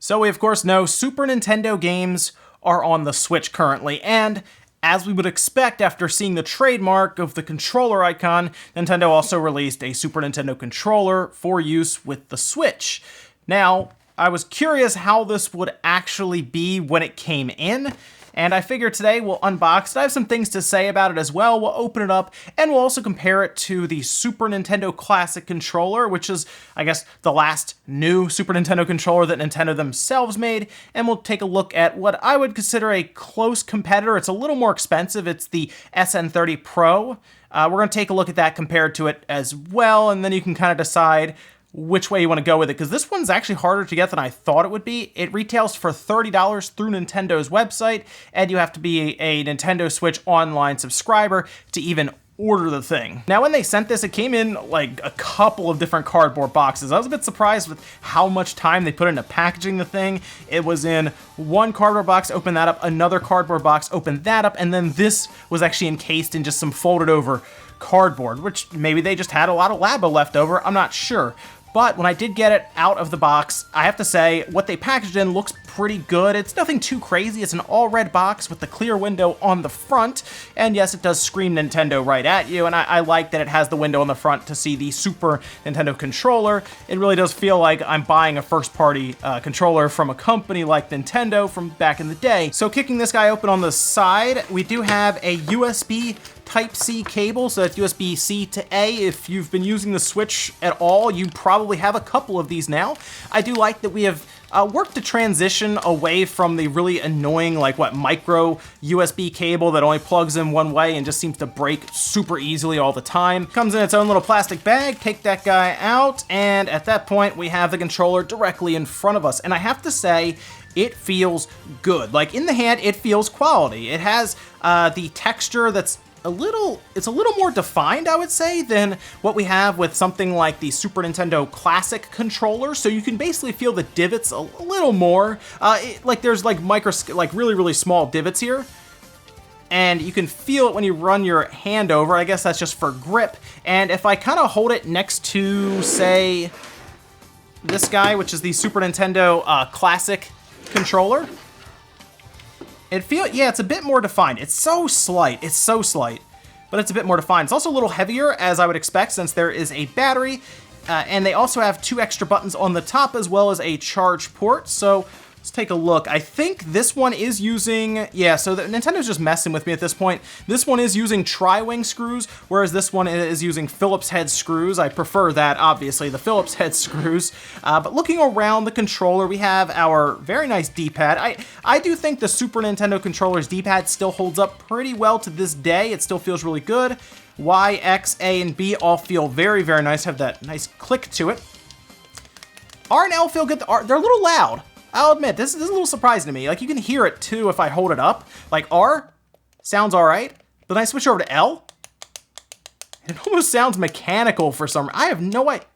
So we of course know Super Nintendo games are on the Switch currently, and as we would expect after seeing the trademark of the controller icon, Nintendo also released a Super Nintendo controller for use with the Switch. Now, I was curious how this would actually be when it came in, and I figured today we'll unbox it. I have some things to say about it as well. We'll open it up, and we'll also compare it to the Super Nintendo Classic controller, which is, I guess, the last new Super Nintendo controller that Nintendo themselves made, and we'll take a look at what I would consider a close competitor. It's a little more expensive. It's the SN30 Pro. We're going to take a look at that compared to it as well, and then you can kind of decide which way you want to go with it, because this one's actually harder to get than I thought it would be. It retails for $30 through Nintendo's website, and you have to be a Nintendo Switch Online subscriber to even order the thing. Now, when they sent this, it came in like a couple of different cardboard boxes. I was a bit surprised with how much time they put into packaging the thing. It was in one cardboard box, open that up, another cardboard box, open that up, and then this was actually encased in just some folded over cardboard, which maybe they just had a lot of Labo left over, I'm not sure. But when I did get it out of the box, I have to say, what they packaged in looks pretty good. It's nothing too crazy. It's an all-red box with the clear window on the front. And yes, it does scream Nintendo right at you. And I like that it has the window on the front to see the Super Nintendo controller. It really does feel like I'm buying a first-party controller from a company like Nintendo from back in the day. So kicking this guy open on the side, we do have a USB Type-C cable, so that's USB-C to A. If you've been using the Switch at all, you probably have a couple of these now. I do like that we have worked to transition away from the really annoying, micro USB cable that only plugs in one way and just seems to break super easily all the time. Comes in its own little plastic bag, take that guy out, and at that point, we have the controller directly in front of us. And I have to say, it feels good. Like, in the hand, it feels quality. It has the texture that's it's a little more defined, I would say, than what we have with something like the Super Nintendo Classic controller. So you can basically feel the divots a little more. There's really, really small divots here. And you can feel it when you run your hand over. I guess that's just for grip. And if I kind of hold it next to, say, this guy, which is the Super Nintendo Classic controller, it's a bit more defined. It's so slight, but it's a bit more defined. It's also a little heavier, as I would expect, since there is a battery, and they also have 2 extra buttons on the top, as well as a charge port, so let's take a look. I think this one is using, Nintendo's just messing with me at this point. This one is using tri-wing screws, whereas this one is using Phillips head screws. I prefer that, obviously, the Phillips head screws. But looking around the controller, we have our very nice D-pad. I do think the Super Nintendo controller's D-pad still holds up pretty well to this day. It still feels really good. Y, X, A, and B all feel very, very nice, have that nice click to it. R and L feel good. They're a little loud. I'll admit, this is a little surprising to me. Like, you can hear it, too, if I hold it up. Like, R sounds all right, but then I switch over to L, and it almost sounds mechanical for some reason. I have no idea.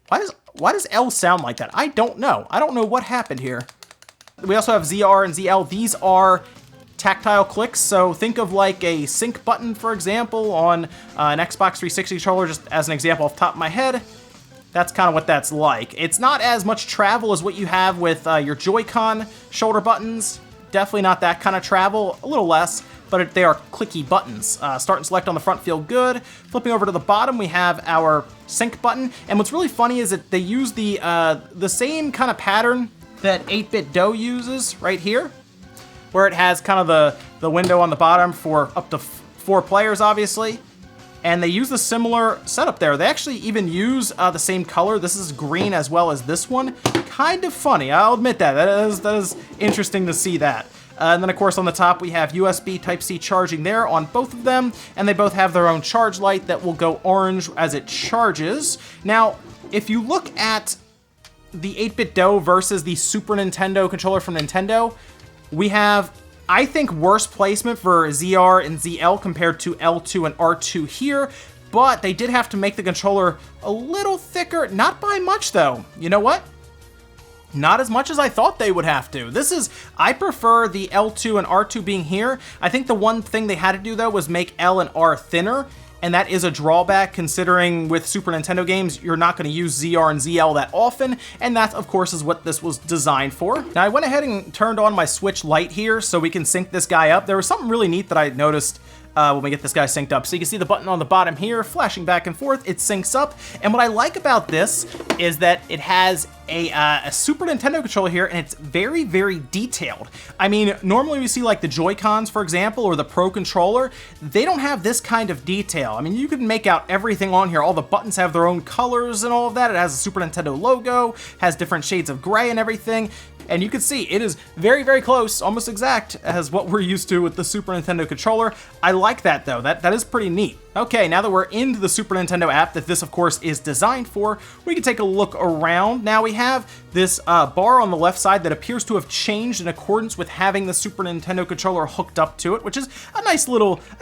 Why does L sound like that? I don't know. I don't know what happened here. We also have ZR and ZL. These are tactile clicks, so think of like a sync button, for example, on an Xbox 360 controller, just as an example off the top of my head. That's kind of what that's like. It's not as much travel as what you have with your Joy-Con shoulder buttons. Definitely not that kind of travel, a little less, but they are clicky buttons. Start and select on the front feel good. Flipping over to the bottom, we have our sync button. And what's really funny is that they use the same kind of pattern that 8-Bit Do uses right here, where it has kind of the window on the bottom for up to 4 players, obviously. And they use a similar setup there. They actually even use the same color. This is green as well as this one. Kind of funny, I'll admit that. That is interesting to see that. And then, of course, on the top, we have USB Type-C charging there on both of them. And they both have their own charge light that will go orange as it charges. Now, if you look at the 8-Bit Do versus the Super Nintendo controller from Nintendo, we have, I think, worse placement for ZR and ZL compared to L2 and R2 here, but they did have to make the controller a little thicker, not by much though. You know what? Not as much as I thought they would have to. I prefer the L2 and R2 being here. I think the one thing they had to do though was make L and R thinner, and that is a drawback considering with Super Nintendo games, you're not going to use ZR and ZL that often, and that, of course, is what this was designed for. Now, I went ahead and turned on my Switch Lite here so we can sync this guy up. There was something really neat that I noticed when we get this guy synced up. So you can see the button on the bottom here, flashing back and forth, it syncs up. And what I like about this is that it has a Super Nintendo controller here, and it's very, very detailed. I mean, normally we see like the Joy-Cons, for example, or the Pro Controller. They don't have this kind of detail. I mean, you can make out everything on here. All the buttons have their own colors and all of that. It has a Super Nintendo logo, has different shades of gray and everything. And you can see it is very, very close, almost exact as what we're used to with the Super Nintendo controller. I like that though, that is pretty neat. Okay, now that we're into the Super Nintendo app that this of course is designed for, we can take a look around. Now we have this bar on the left side that appears to have changed in accordance with having the Super Nintendo controller hooked up to it, which is a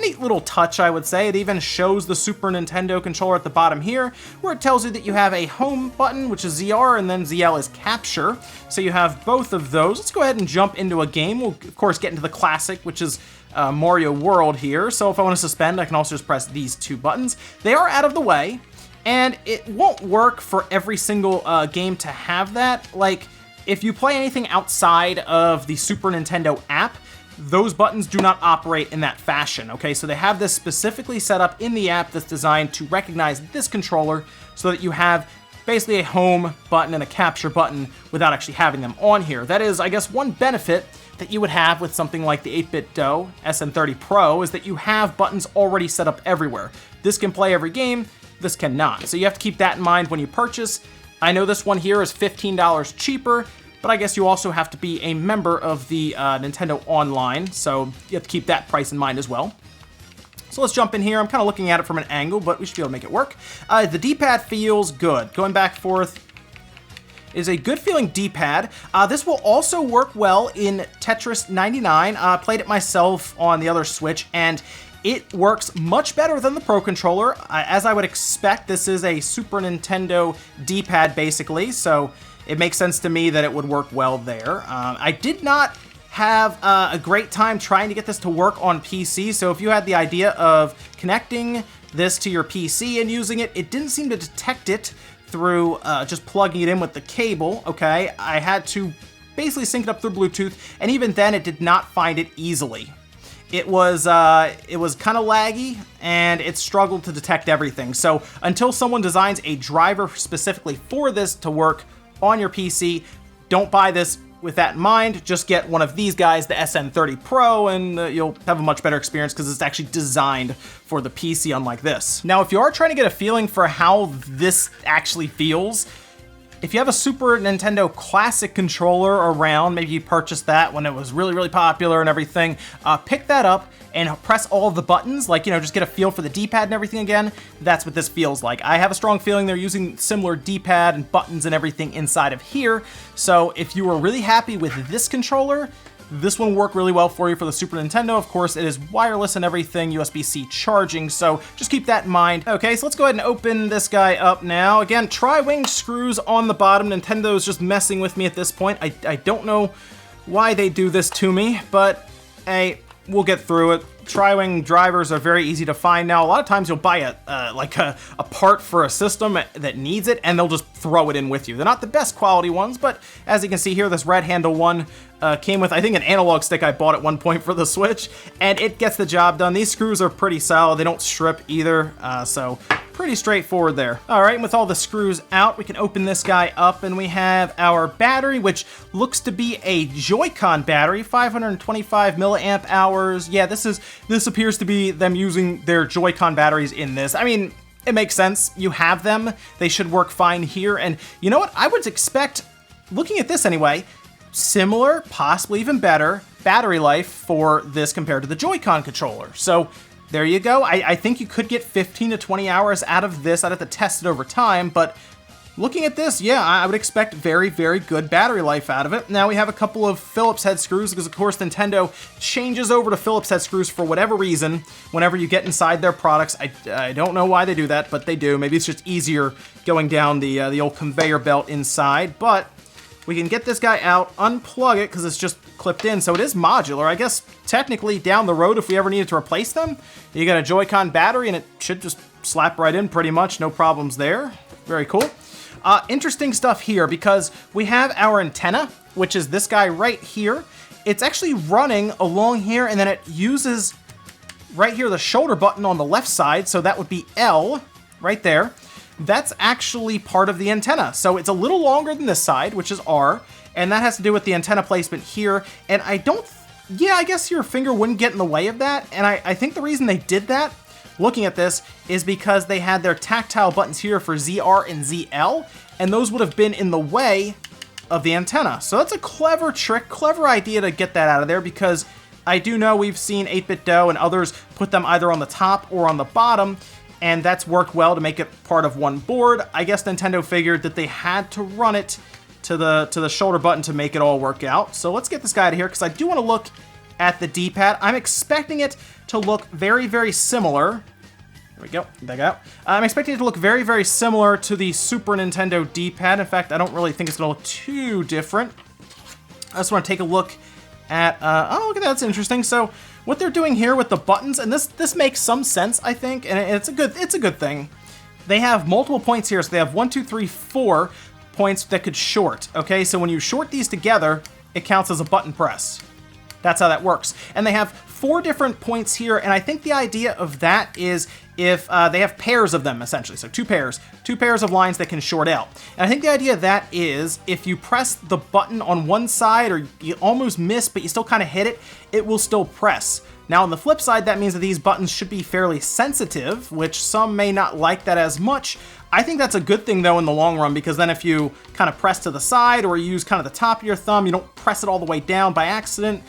neat little touch, I would say. It even shows the Super Nintendo controller at the bottom here, where it tells you that you have a home button, which is ZR, and then ZL is capture. So you have both of those. Let's go ahead and jump into a game. We'll of course get into the classic, which is Mario World here. So if I want to suspend, I can also just press these two buttons. They are out of the way, and it won't work for every single game to have that. Like, if you play anything outside of the Super Nintendo app, those buttons do not operate in that fashion, okay? So they have this specifically set up in the app that's designed to recognize this controller so that you have basically a home button and a capture button without actually having them on here. That is, I guess, one benefit that you would have with something like the 8-bit DOE SN30 Pro is that you have buttons already set up everywhere. This can play every game, this cannot. So you have to keep that in mind when you purchase. I know this one here is $15 cheaper, but I guess you also have to be a member of the Nintendo Online, so you have to keep that price in mind as well. So let's jump in here. I'm kind of looking at it from an angle, but we should be able to make it work. The D-pad feels good. Going back and forth is a good feeling D-pad. This will also work well in Tetris 99. Played it myself on the other Switch, and it works much better than the Pro Controller. As I would expect, this is a Super Nintendo D-pad basically, so it makes sense to me that it would work well there. I did not have a great time trying to get this to work on PC, so if you had the idea of connecting this to your PC and using it, it didn't seem to detect it through just plugging it in with the cable, okay? I had to basically sync it up through Bluetooth, and even then it did not find it easily. It was kind of laggy, and it struggled to detect everything. So until someone designs a driver specifically for this to work on your PC, don't buy this with that in mind. Just get one of these guys, the SN30 Pro, and you'll have a much better experience because it's actually designed for the PC, unlike this. Now, if you are trying to get a feeling for how this actually feels, if you have a Super Nintendo Classic controller around, maybe you purchased that when it was really, really popular and everything, pick that up and press all of the buttons, like, just get a feel for the D-pad and everything again. That's what this feels like. I have a strong feeling they're using similar D-pad and buttons and everything inside of here. So if you were really happy with this controller, this one will work really well for you for the Super Nintendo. Of course, it is wireless and everything, USB-C charging, so just keep that in mind. Okay, so let's go ahead and open this guy up now. Again, tri-wing screws on the bottom. Nintendo's just messing with me at this point. I don't know why they do this to me, but hey, we'll get through it. Tri-wing drivers are very easy to find now. A lot of times you'll buy a part for a system that needs it, and they'll just throw it in with you. They're not the best quality ones, but as you can see here, this red handle one came with, I think, an analog stick I bought at one point for the Switch, and it gets the job done. These screws are pretty solid. They don't strip either, so pretty straightforward there. All right, and with all the screws out, we can open this guy up, and we have our battery, which looks to be a Joy-Con battery, 525 milliamp hours. Yeah, this appears to be them using their Joy-Con batteries in this. I mean, it makes sense. You have them. They should work fine here. And you know what? I would expect, looking at this anyway, similar, possibly even better, battery life for this compared to the Joy-Con controller. So there you go. I think you could get 15 to 20 hours out of this. I'd have to test it over time, but looking at this, yeah, I would expect very, very good battery life out of it. Now we have a couple of Phillips head screws because, of course, Nintendo changes over to Phillips head screws for whatever reason whenever you get inside their products. I don't know why they do that, but they do. Maybe it's just easier going down the old conveyor belt inside, but We can get this guy out, unplug it, because it's just clipped in, so it is modular. I guess technically down the road, if we ever needed to replace them, you got a Joy-Con battery, and it should just slap right in pretty much. No problems there. Very cool. Interesting stuff here, because we have our antenna, which is this guy right here. It's actually running along here, and then it uses right here the shoulder button on the left side, so that would be L right there. That's actually part of the antenna. So it's a little longer than this side, which is R, and that has to do with the antenna placement here. And I guess your finger wouldn't get in the way of that. And I think the reason they did that, looking at this, is because they had their tactile buttons here for ZR and ZL, and those would have been in the way of the antenna. So that's a clever trick, clever idea to get that out of there, because I do know we've seen 8BitDo and others put them either on the top or on the bottom, and that's worked well to make it part of one board. I guess Nintendo figured that they had to run it to the shoulder button to make it all work out. So let's get this guy out of here, because I do want to look at the D-pad. I'm expecting it to look very, very similar. There we go. That out. I'm expecting it to look very, very similar to the Super Nintendo D-pad. In fact, I don't really think it's going to look too different. I just want to take a look at... oh, look at that. That's interesting. So what they're doing here with the buttons, and this makes some sense, I think, and it's a good thing. They have multiple points here, so they have 1, 2, 3, 4 points that could short. Okay, so when you short these together, it counts as a button press. That's how that works. And they have 4 different points here, and I think the idea of that is if they have pairs of them, essentially. So two pairs of lines that can short out. And I think the idea of that is if you press the button on one side, or you almost miss, but you still kind of hit it, it will still press. Now on the flip side, that means that these buttons should be fairly sensitive, which some may not like that as much. I think that's a good thing though in the long run, because then if you kind of press to the side or you use kind of the top of your thumb, you don't press it all the way down by accident,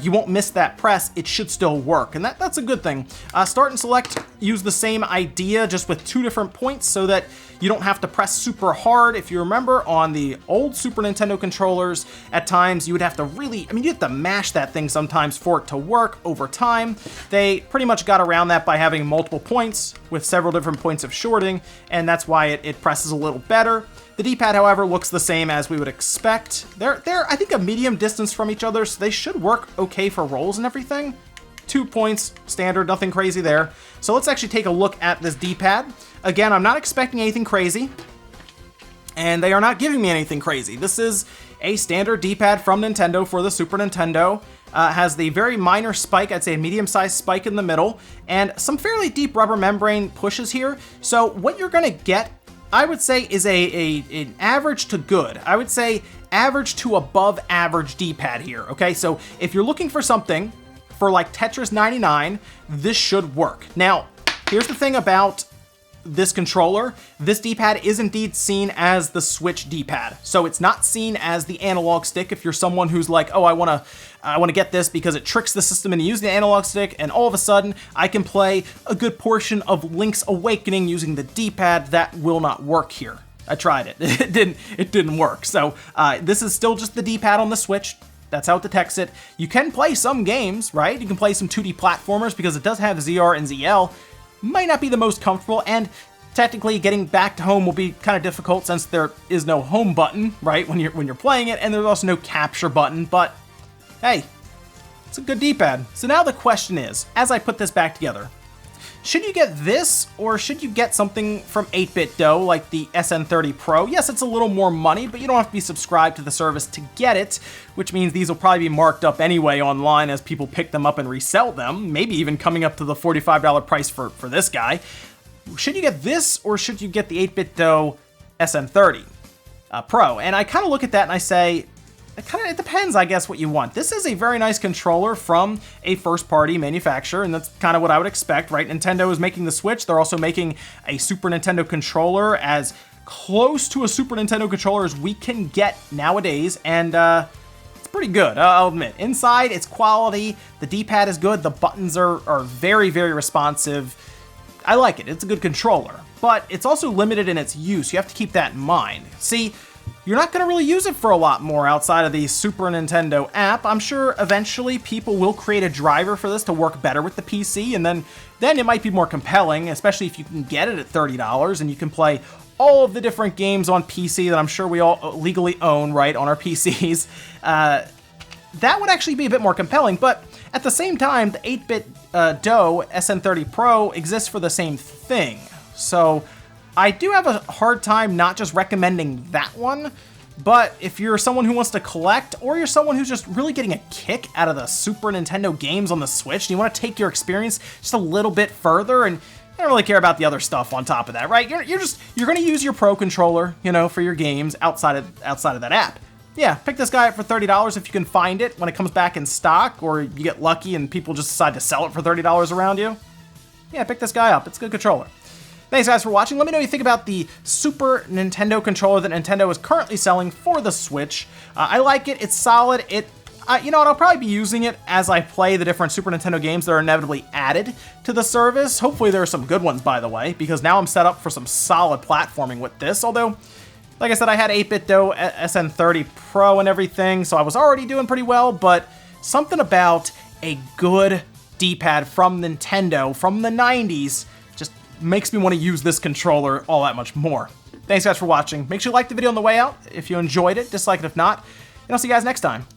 you won't miss that press. It should still work, and that's a good thing. Start and select use the same idea, just with 2 different points, so that you don't have to press super hard. If you remember, on the old Super Nintendo controllers, at times you would have to you have to mash that thing sometimes for it to work. Over time, they pretty much got around that by having multiple points with several different points of shorting, and that's why it presses a little better. The D-pad, however, looks the same as we would expect. They're I think, a medium distance from each other, so they should work okay for rolls and everything. 2 points, standard, nothing crazy there. So let's actually take a look at this D-pad. Again, I'm not expecting anything crazy, and they are not giving me anything crazy. This is a standard D-pad from Nintendo for the Super Nintendo. Has the very minor spike, I'd say a medium-sized spike in the middle, and some fairly deep rubber membrane pushes here. So what you're gonna get, I would say, is an average to good. I would say average to above average D-pad here, okay? So if you're looking for something for like Tetris 99, this should work. Now, here's the thing about this controller. This D-pad is indeed seen as the Switch D-pad. So it's not seen as the analog stick. If you're someone who's like, oh, I want to get this because it tricks the system into using the analog stick, and all of a sudden I can play a good portion of Link's Awakening using the D-pad, that will not work here. I tried it. It didn't work. So this is still just the D-pad on the Switch. That's how it detects it. You can play some games, right? You can play some 2D platformers because it does have ZR and ZL. Might not be the most comfortable, and technically getting back to home will be kind of difficult since there is no home button, right, when you're playing it, and there's also no capture button, but hey, it's a good D-pad. So now the question is, as I put this back together, should you get this, or should you get something from 8BitDo like the SN30 Pro? Yes, it's a little more money, but you don't have to be subscribed to the service to get it, which means these will probably be marked up anyway online as people pick them up and resell them, maybe even coming up to the $45 price for this guy. Should you get this, or should you get the 8BitDo SN30 Pro? And I kind of look at that and I say, it depends, I guess, what you want. This is a very nice controller from a first-party manufacturer, and that's kind of what I would expect, right? Nintendo is making the Switch. They're also making a Super Nintendo controller as close to a Super Nintendo controller as we can get nowadays, and it's pretty good, I'll admit. Inside, it's quality. The D-pad is good. The buttons are very, very responsive. I like it. It's a good controller, but it's also limited in its use. You have to keep that in mind. See, you're not going to really use it for a lot more outside of the Super Nintendo app. I'm sure eventually people will create a driver for this to work better with the PC, and then it might be more compelling, especially if you can get it at $30 and you can play all of the different games on PC that I'm sure we all legally own, right, on our PCs, that would actually be a bit more compelling. But at the same time, the 8-bit DOE SN30 Pro exists for the same thing. So I do have a hard time not just recommending that one, but if you're someone who wants to collect, or you're someone who's just really getting a kick out of the Super Nintendo games on the Switch, and you want to take your experience just a little bit further, and you don't really care about the other stuff on top of that, right? You're going to use your Pro controller, you know, for your games outside of that app. Yeah, pick this guy up for $30 if you can find it when it comes back in stock, or you get lucky and people just decide to sell it for $30 around you. Yeah, pick this guy up. It's a good controller. Thanks guys for watching. Let me know what you think about the Super Nintendo controller that Nintendo is currently selling for the Switch. I like it. It's solid. You know what? I'll probably be using it as I play the different Super Nintendo games that are inevitably added to the service. Hopefully there are some good ones, by the way, because now I'm set up for some solid platforming with this. Although, like I said, I had 8-bit DOE SN30 Pro and everything, so I was already doing pretty well, but something about a good D-pad from Nintendo from the 90s just makes me want to use this controller all that much more. Thanks guys for watching. Make sure you like the video on the way out if you enjoyed it, dislike it if not, and I'll see you guys next time.